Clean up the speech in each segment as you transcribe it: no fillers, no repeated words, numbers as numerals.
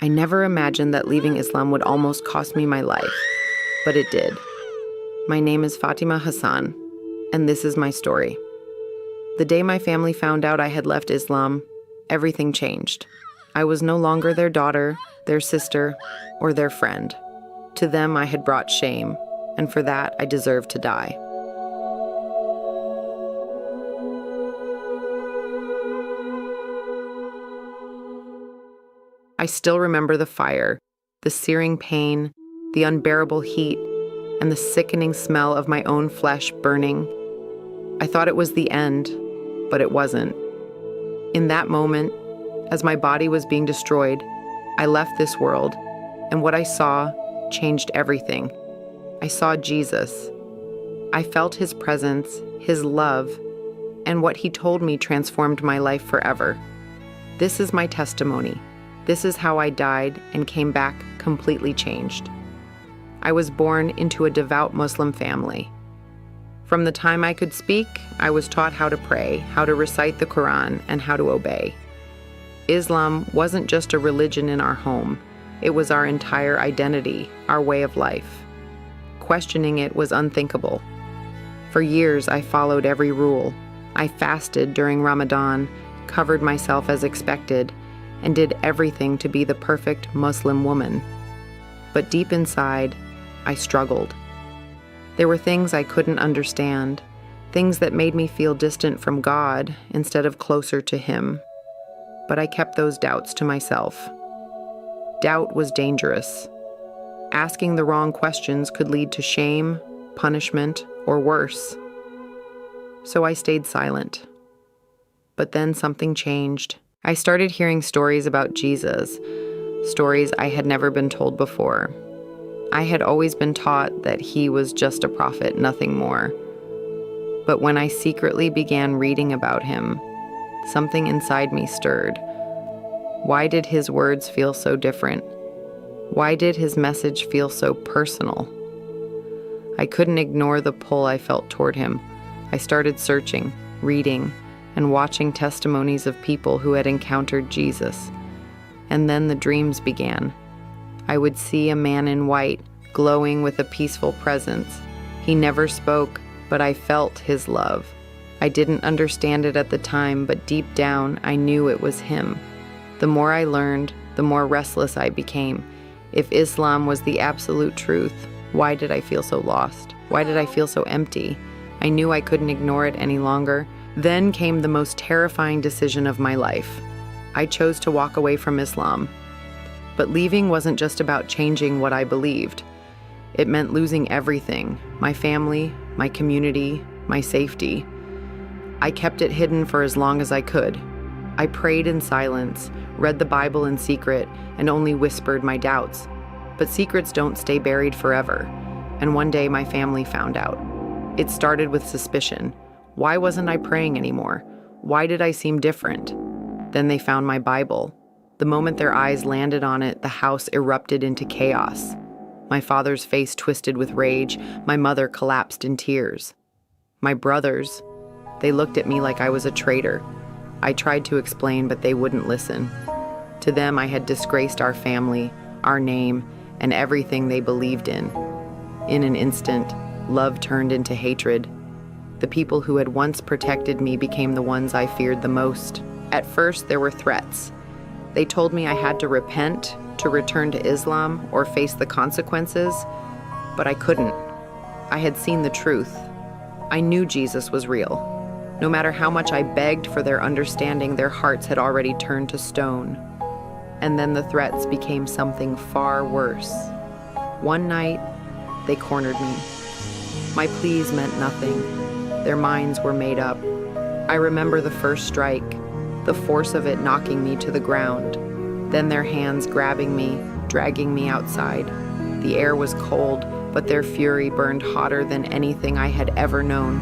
I never imagined that leaving Islam would almost cost me my life, but it did. My name is Fatima Hassan, and this is my story. The day my family found out I had left Islam, everything changed. I was no longer their daughter, their sister, or their friend. To them, I had brought shame, and for that, I deserved to die. I still remember the fire, the searing pain, the unbearable heat, and the sickening smell of my own flesh burning. I thought it was the end, but it wasn't. In that moment, as my body was being destroyed, I left this world, and what I saw changed everything. I saw Jesus. I felt his presence, his love, and what he told me transformed my life forever. This is my testimony. This is how I died and came back completely changed. I was born into a devout Muslim family. From the time I could speak, I was taught how to pray, how to recite the Quran, and how to obey. Islam wasn't just a religion in our home. It was our entire identity, our way of life. Questioning it was unthinkable. For years, I followed every rule. I fasted during Ramadan, covered myself as expected, and did everything to be the perfect Muslim woman. But deep inside, I struggled. There were things I couldn't understand, things that made me feel distant from God instead of closer to Him. But I kept those doubts to myself. Doubt was dangerous. Asking the wrong questions could lead to shame, punishment, or worse. So I stayed silent. But then something changed. I started hearing stories about Jesus, stories I had never been told before. I had always been taught that he was just a prophet, nothing more. But when I secretly began reading about him, something inside me stirred. Why did his words feel so different? Why did his message feel so personal? I couldn't ignore the pull I felt toward him. I started searching, reading, and watching testimonies of people who had encountered Jesus. And then the dreams began. I would see a man in white, glowing with a peaceful presence. He never spoke, but I felt his love. I didn't understand it at the time, but deep down, I knew it was him. The more I learned, the more restless I became. If Islam was the absolute truth, why did I feel so lost? Why did I feel so empty? I knew I couldn't ignore it any longer. Then came the most terrifying decision of my life. I chose to walk away from Islam. But leaving wasn't just about changing what I believed. It meant losing everything: my family, my community, my safety. I kept it hidden for as long as I could. I prayed in silence, read the Bible in secret, and only whispered my doubts. But secrets don't stay buried forever. And one day my family found out. It started with suspicion. Why wasn't I praying anymore? Why did I seem different? Then they found my Bible. The moment their eyes landed on it, the house erupted into chaos. My father's face twisted with rage. My mother collapsed in tears. My brothers, they looked at me like I was a traitor. I tried to explain, but they wouldn't listen. To them, I had disgraced our family, our name, and everything they believed in. In an instant, love turned into hatred. The people who had once protected me became the ones I feared the most. At first, there were threats. They told me I had to repent, to return to Islam, or face the consequences, but I couldn't. I had seen the truth. I knew Jesus was real. No matter how much I begged for their understanding, their hearts had already turned to stone. And then the threats became something far worse. One night, they cornered me. My pleas meant nothing. Their minds were made up. I remember the first strike, the force of it knocking me to the ground. Then their hands grabbing me, dragging me outside. The air was cold, but their fury burned hotter than anything I had ever known.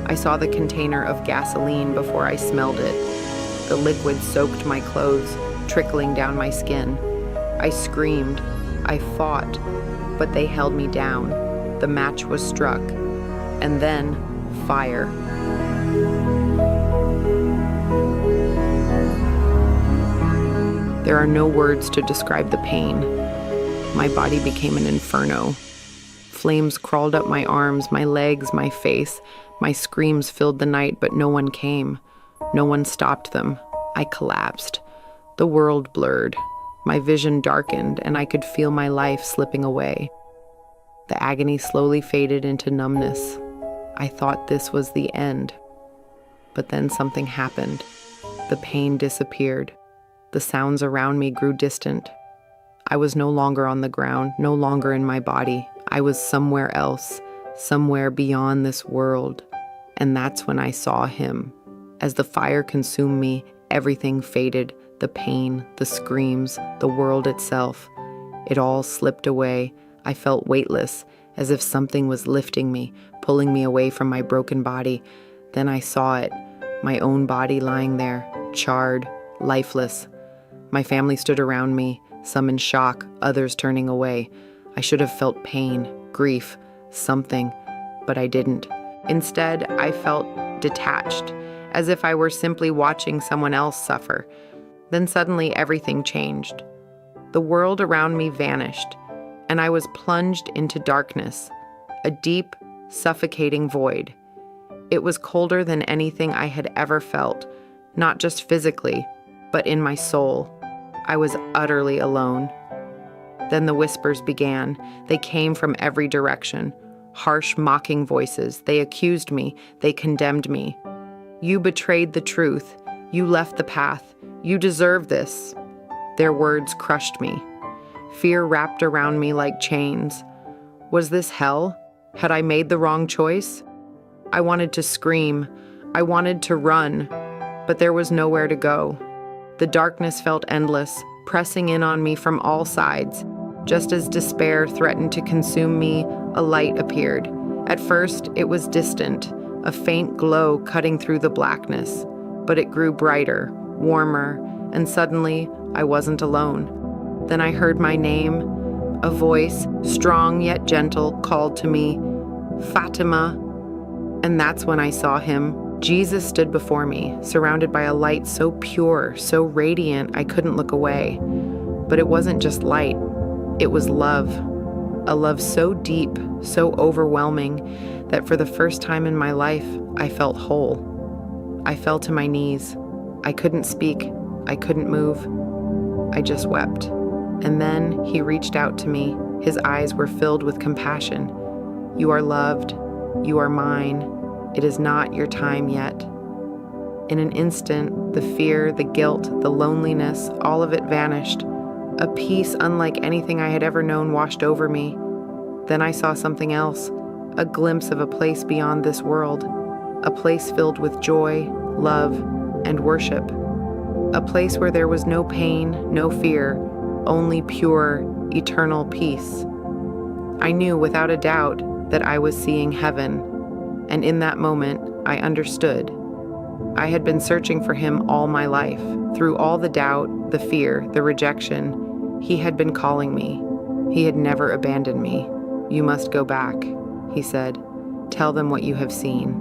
I saw the container of gasoline before I smelled it. The liquid soaked my clothes, trickling down my skin. I screamed. I fought, but they held me down. The match was struck. And then, fire. There are no words to describe the pain. My body became an inferno. Flames crawled up my arms, my legs, my face. My screams filled the night, but no one came. No one stopped them. I collapsed. The world blurred. My vision darkened, and I could feel my life slipping away. The agony slowly faded into numbness. I thought this was the end. But then something happened. The pain disappeared. The sounds around me grew distant. I was no longer on the ground, no longer in my body. I was somewhere else, somewhere beyond this world. And that's when I saw him. As the fire consumed me, everything faded. The pain, the screams, the world itself. It all slipped away. I felt weightless, as if something was lifting me, pulling me away from my broken body. Then I saw it, my own body lying there, charred, lifeless. My family stood around me, some in shock, others turning away. I should have felt pain, grief, something, but I didn't. Instead, I felt detached, as if I were simply watching someone else suffer. Then suddenly everything changed. The world around me vanished, and I was plunged into darkness, a deep, suffocating void. It was colder than anything I had ever felt, not just physically, but in my soul. I was utterly alone. Then the whispers began. They came from every direction. Harsh, mocking voices. They accused me. They condemned me. You betrayed the truth. You left the path. You deserve this. Their words crushed me. Fear wrapped around me like chains. Was this hell? Had I made the wrong choice? I wanted to scream. I wanted to run, but there was nowhere to go. The darkness felt endless, pressing in on me from all sides. Just as despair threatened to consume me, a light appeared. At first, it was distant, a faint glow cutting through the blackness, but it grew brighter, warmer, and suddenly I wasn't alone. Then I heard my name. A voice, strong yet gentle, called to me, "Fatima." And that's when I saw him. Jesus stood before me, surrounded by a light so pure, so radiant, I couldn't look away. But it wasn't just light, it was love. A love so deep, so overwhelming, that for the first time in my life, I felt whole. I fell to my knees. I couldn't speak, I couldn't move. I just wept. And then he reached out to me. His eyes were filled with compassion. "You are loved. You are mine. It is not your time yet." In an instant, the fear, the guilt, the loneliness, all of it vanished. A peace unlike anything I had ever known washed over me. Then I saw something else, a glimpse of a place beyond this world, a place filled with joy, love, and worship. A place where there was no pain, no fear, only pure, eternal peace. I knew without a doubt that I was seeing heaven, and in that moment, I understood. I had been searching for him all my life. Through all the doubt, the fear, the rejection, he had been calling me. He had never abandoned me. "You must go back," he said. "Tell them what you have seen."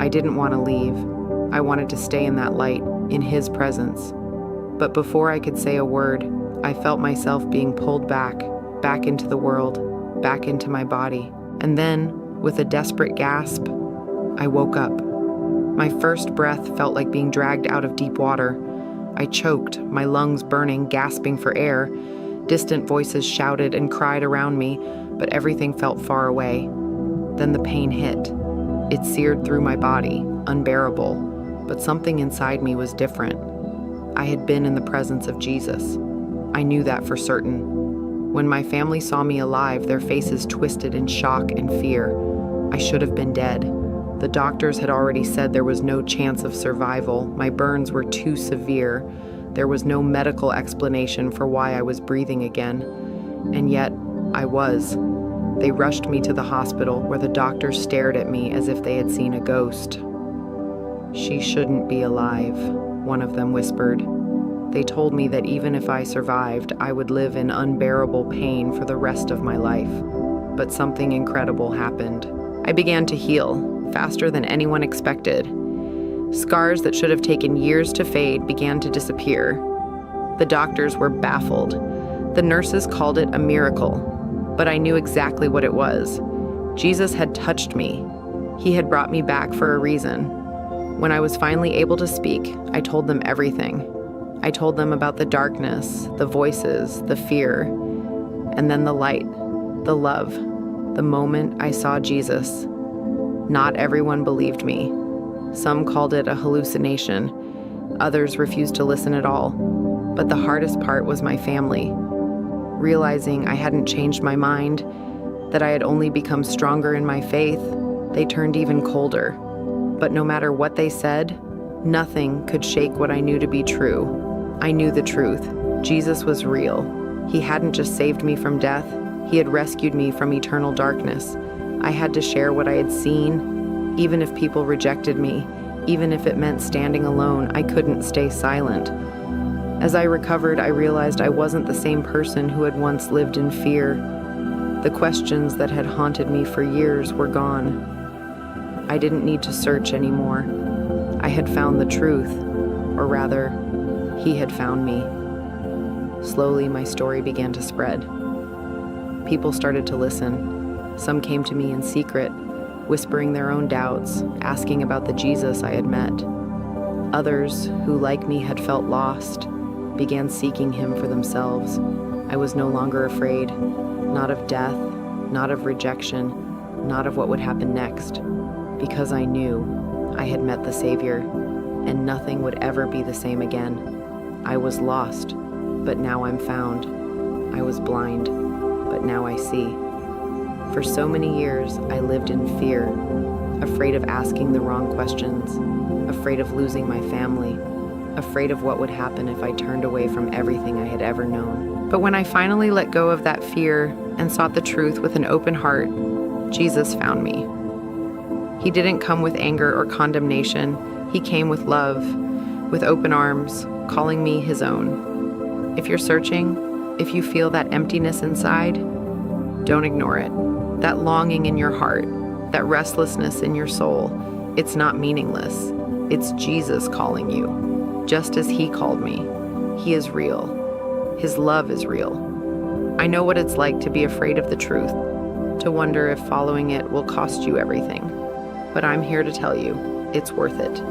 I didn't want to leave. I wanted to stay in that light, in his presence. But before I could say a word, I felt myself being pulled back into the world, back into my body. And then, with a desperate gasp, I woke up. My first breath felt like being dragged out of deep water. I choked, my lungs burning, gasping for air. Distant voices shouted and cried around me, but everything felt far away. Then the pain hit. It seared through my body, unbearable, but something inside me was different. I had been in the presence of Jesus. I knew that for certain. When my family saw me alive, their faces twisted in shock and fear. I should have been dead. The doctors had already said there was no chance of survival. My burns were too severe. There was no medical explanation for why I was breathing again. And yet, I was. They rushed me to the hospital, where the doctors stared at me as if they had seen a ghost. "She shouldn't be alive," one of them whispered. They told me that even if I survived, I would live in unbearable pain for the rest of my life. But something incredible happened. I began to heal, faster than anyone expected. Scars that should have taken years to fade began to disappear. The doctors were baffled. The nurses called it a miracle, but I knew exactly what it was. Jesus had touched me. He had brought me back for a reason. When I was finally able to speak, I told them everything. I told them about the darkness, the voices, the fear, and then the light, the love, the moment I saw Jesus. Not everyone believed me. Some called it a hallucination. Others refused to listen at all. But the hardest part was my family. Realizing I hadn't changed my mind, that I had only become stronger in my faith, they turned even colder. But no matter what they said, nothing could shake what I knew to be true. I knew the truth. Jesus was real. He hadn't just saved me from death, he had rescued me from eternal darkness. I had to share what I had seen, even if people rejected me, even if it meant standing alone. I couldn't stay silent. As I recovered, I realized I wasn't the same person who had once lived in fear. The questions that had haunted me for years were gone. I didn't need to search anymore. I had found the truth, or rather, he had found me. Slowly, my story began to spread. People started to listen. Some came to me in secret, whispering their own doubts, asking about the Jesus I had met. Others, who like me had felt lost, began seeking him for themselves. I was no longer afraid, not of death, not of rejection, not of what would happen next, because I knew I had met the Savior, and nothing would ever be the same again. I was lost, but now I'm found. I was blind, but now I see. For so many years, I lived in fear, afraid of asking the wrong questions, afraid of losing my family, afraid of what would happen if I turned away from everything I had ever known. But when I finally let go of that fear and sought the truth with an open heart, Jesus found me. He didn't come with anger or condemnation. He came with love, with open arms, calling me his own. If you're searching, if you feel that emptiness inside, don't ignore it. That longing in your heart, that restlessness in your soul, it's not meaningless. It's Jesus calling you, just as he called me. He is real. His love is real. I know what it's like to be afraid of the truth, to wonder if following it will cost you everything. But I'm here to tell you, it's worth it.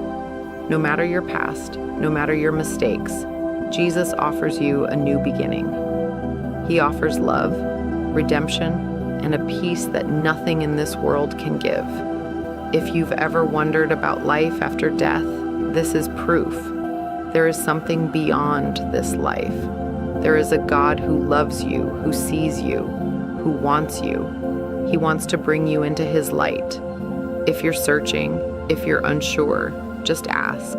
No matter your past, no matter your mistakes, Jesus offers you a new beginning. He offers love, redemption, and a peace that nothing in this world can give. If you've ever wondered about life after death, this is proof. There is something beyond this life. There is a God who loves you, who sees you, who wants you. He wants to bring you into his light. If you're searching, if you're unsure, just ask.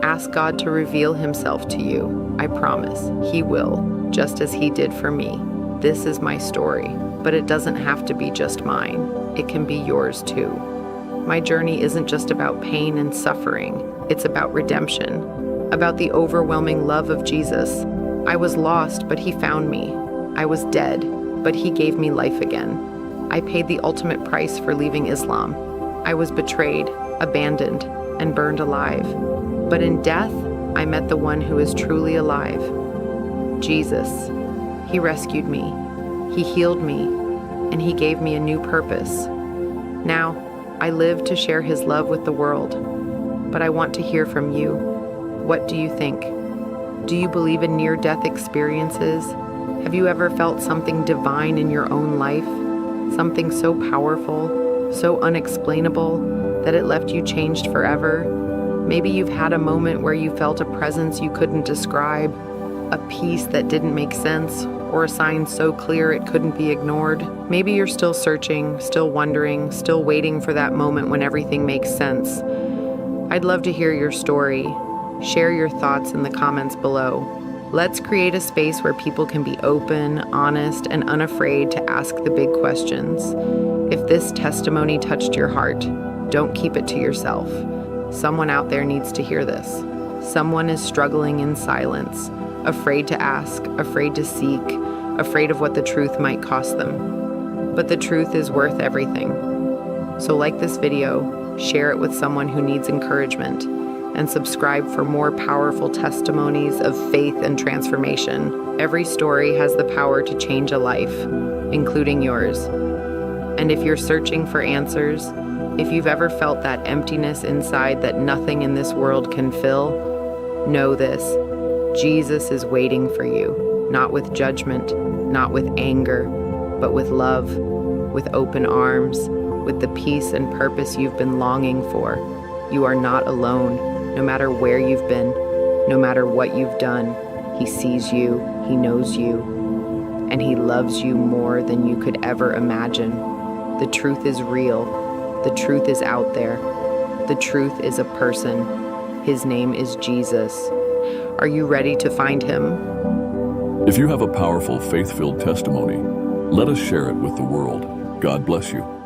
Ask God to reveal himself to you. I promise, he will, just as he did for me. This is my story, but it doesn't have to be just mine. It can be yours too. My journey isn't just about pain and suffering. It's about redemption, about the overwhelming love of Jesus. I was lost, but he found me. I was dead, but he gave me life again. I paid the ultimate price for leaving Islam. I was betrayed, abandoned, and burned alive. But in death, I met the one who is truly alive. Jesus. He rescued me. He healed me, and he gave me a new purpose. Now, I live to share his love with the world. But I want to hear from you. What do you think? Do you believe in near-death experiences? Have you ever felt something divine in your own life? Something so powerful, so unexplainable, that it left you changed forever? Maybe you've had a moment where you felt a presence you couldn't describe, a peace that didn't make sense, or a sign so clear it couldn't be ignored. Maybe you're still searching, still wondering, still waiting for that moment when everything makes sense. I'd love to hear your story. Share your thoughts in the comments below. Let's create a space where people can be open, honest, and unafraid to ask the big questions. If this testimony touched your heart, don't keep it to yourself. Someone out there needs to hear this. Someone is struggling in silence, afraid to ask, afraid to seek, afraid of what the truth might cost them. But the truth is worth everything. So like this video, share it with someone who needs encouragement, and subscribe for more powerful testimonies of faith and transformation. Every story has the power to change a life, including yours. And if you're searching for answers, if you've ever felt that emptiness inside that nothing in this world can fill, know this: Jesus is waiting for you, not with judgment, not with anger, but with love, with open arms, with the peace and purpose you've been longing for. You are not alone, no matter where you've been, no matter what you've done. He sees you, He knows you, and He loves you more than you could ever imagine. The truth is real. The truth is out there. The truth is a person. His name is Jesus. Are you ready to find Him? If you have a powerful, faith-filled testimony, let us share it with the world. God bless you.